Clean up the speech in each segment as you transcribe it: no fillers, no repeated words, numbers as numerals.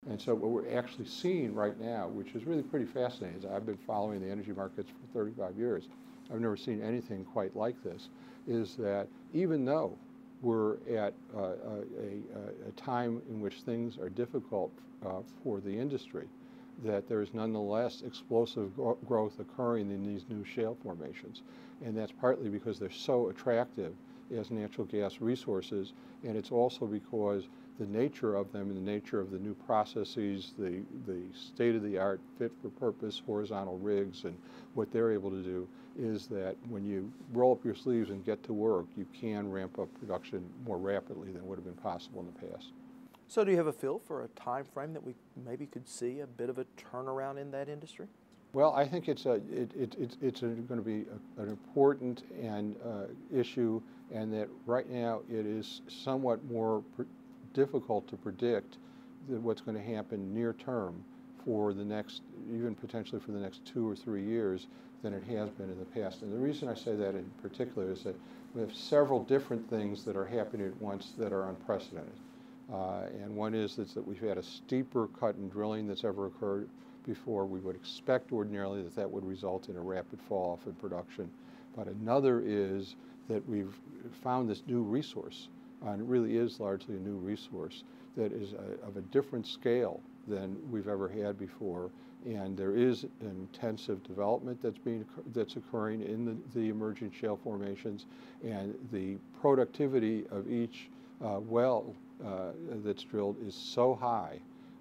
And so what we're actually seeing right now, which is really pretty fascinating, is I've been following the energy markets for 35 years. I've never seen anything quite like this, is that even though we're at a time in which things are difficult for the industry, that there is nonetheless explosive growth occurring in these new shale formations. And that's partly because they're so attractive as natural gas resources, and it's also because the nature of them and the nature of the new processes, the state-of-the-art, fit-for-purpose horizontal rigs and what they're able to do is that when you roll up your sleeves and get to work, you can ramp up production more rapidly than would have been possible in the past. So do you have a feel for a time frame that we maybe could see a bit of a turnaround in that industry? Well, I think it's going to be an important issue, and that right now it is somewhat more difficult to predict what's going to happen near term for the next, even potentially for the next 2 or 3 years than it has been in the past. And the reason I say that in particular is that we have several different things that are happening at once that are unprecedented. And one is that we've had a steeper cut in drilling that's ever occurred before. We would expect ordinarily that that would result in a rapid fall off in production. But another is that we've found this new resource, and it really is largely a new resource that is of a different scale than we've ever had before. And there is an intensive development that's occurring in the emerging shale formations, and the productivity of each well that's drilled is so high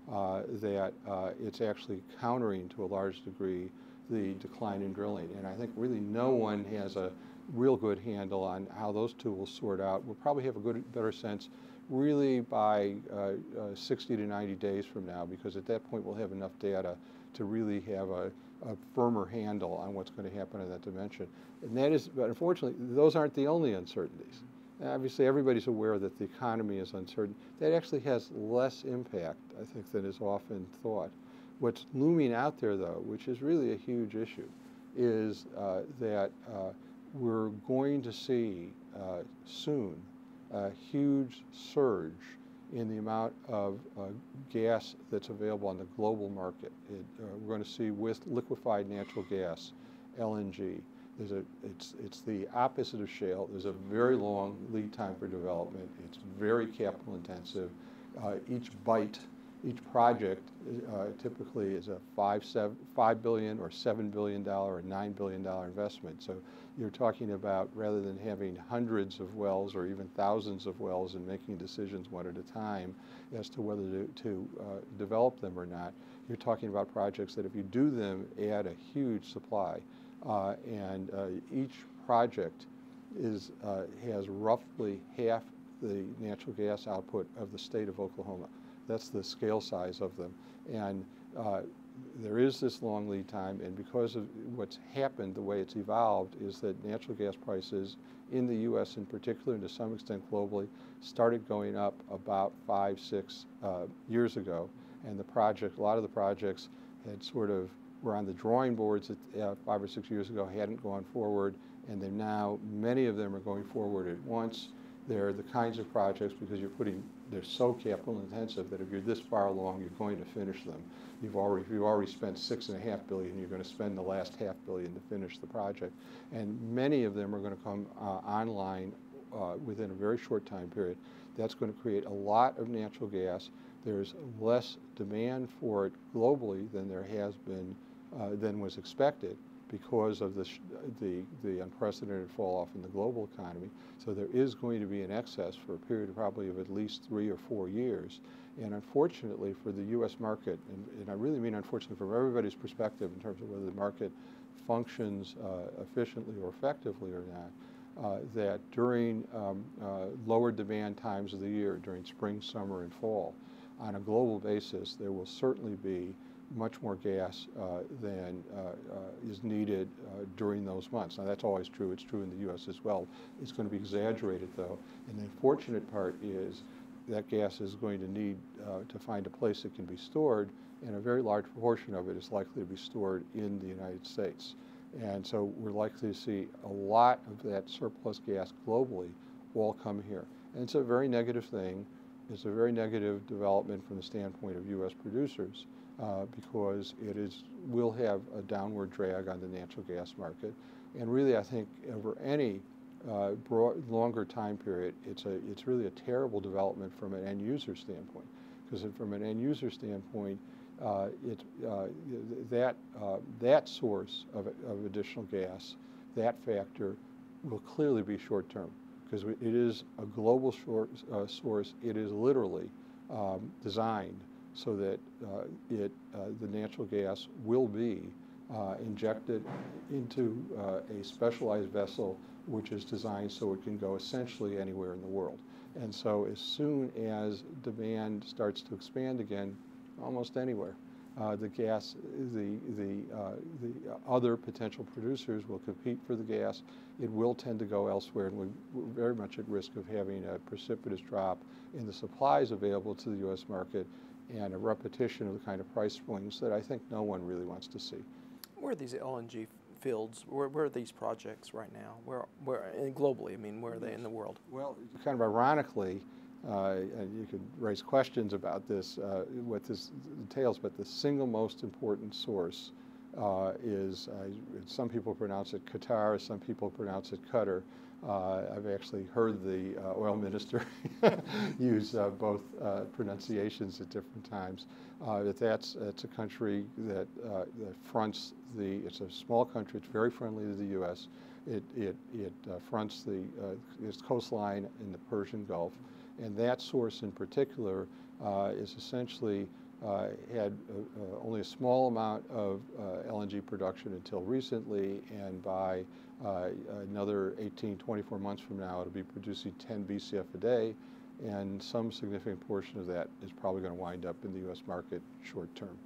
that it's actually countering to a large degree the decline in drilling. And I think really no one has a real good handle on how those two will sort out. We'll probably have a better sense really by 60 to 90 days from now, because at that point we'll have enough data to really have a firmer handle on what's going to happen in that dimension. And that is, but unfortunately, those aren't the only uncertainties. Obviously, everybody's aware that the economy is uncertain. That actually has less impact, I think, than is often thought. What's looming out there, though, which is really a huge issue, is that we're going to see soon a huge surge in the amount of gas that's available on the global market. We're going to see with liquefied natural gas, LNG. It's the opposite of shale. There's a very long lead time for development. It's very capital intensive. Each project typically is a $5 billion or $7 billion or $9 billion investment. So you're talking about, rather than having hundreds of wells or even thousands of wells and making decisions one at a time as to whether to develop them or not, you're talking about projects that, if you do them, add a huge supply. Each project has roughly half the natural gas output of the state of Oklahoma. That's the scale size of them. And there is this long lead time, and because of what's happened, the way it's evolved is that natural gas prices in the U.S. in particular, and to some extent globally, started going up about 5-6 years ago. And a lot of the projects had sort of were on the drawing boards 5 or 6 years ago, hadn't gone forward, and they're now, many of them are going forward at once. They're the kinds of projects, because they're so capital intensive that if you're this far along, you're going to finish them. You've already spent $6.5 billion, you're going to spend the last $500 million to finish the project. And many of them are going to come online within a very short time period. That's going to create a lot of natural gas. There's less demand for it globally than there has been, than was expected, because of the unprecedented fall off in the global economy. So there is going to be an excess for a period probably of at least 3 or 4 years. And unfortunately for the U.S. market, and I really mean unfortunately from everybody's perspective in terms of whether the market functions efficiently or effectively or not, that during lower demand times of the year, during spring, summer, and fall, on a global basis, there will certainly be much more gas than is needed during those months. Now, that's always true. It's true in the U.S. as well. It's going to be exaggerated, though. And the unfortunate part is that gas is going to need to find a place it can be stored, and a very large proportion of it is likely to be stored in the United States. And so we're likely to see a lot of that surplus gas globally all come here. And it's a very negative thing. It's a very negative development from the standpoint of U.S. producers because will have a downward drag on the natural gas market. And really, I think over any longer time period, it's really a terrible development from an end user standpoint. Because from an end user standpoint, that source of additional gas, that factor, will clearly be short term. Because it is a global source. It is literally designed so that the natural gas will be injected into a specialized vessel which is designed so it can go essentially anywhere in the world. And so as soon as demand starts to expand again, almost anywhere, the other potential producers will compete for the gas. It will tend to go elsewhere, and we're very much at risk of having a precipitous drop in the supplies available to the U.S. market and a repetition of the kind of price swings that I think no one really wants to see. Where are these LNG fields? Where are these projects right now? Where and globally? I mean, where are they in the world? Well, kind of ironically, and you could raise questions about this, what this entails, but the single most important source is, some people pronounce it Qatar, some people pronounce it Qatar. I've actually heard the oil minister use both pronunciations at different times. That's a country that fronts it's a small country, it's very friendly to the U.S. It fronts its coastline in the Persian Gulf. And that source in particular is essentially had only a small amount of LNG production until recently, and by another 24 months from now, it'll be producing 10 BCF a day, and some significant portion of that is probably going to wind up in the U.S. market short term.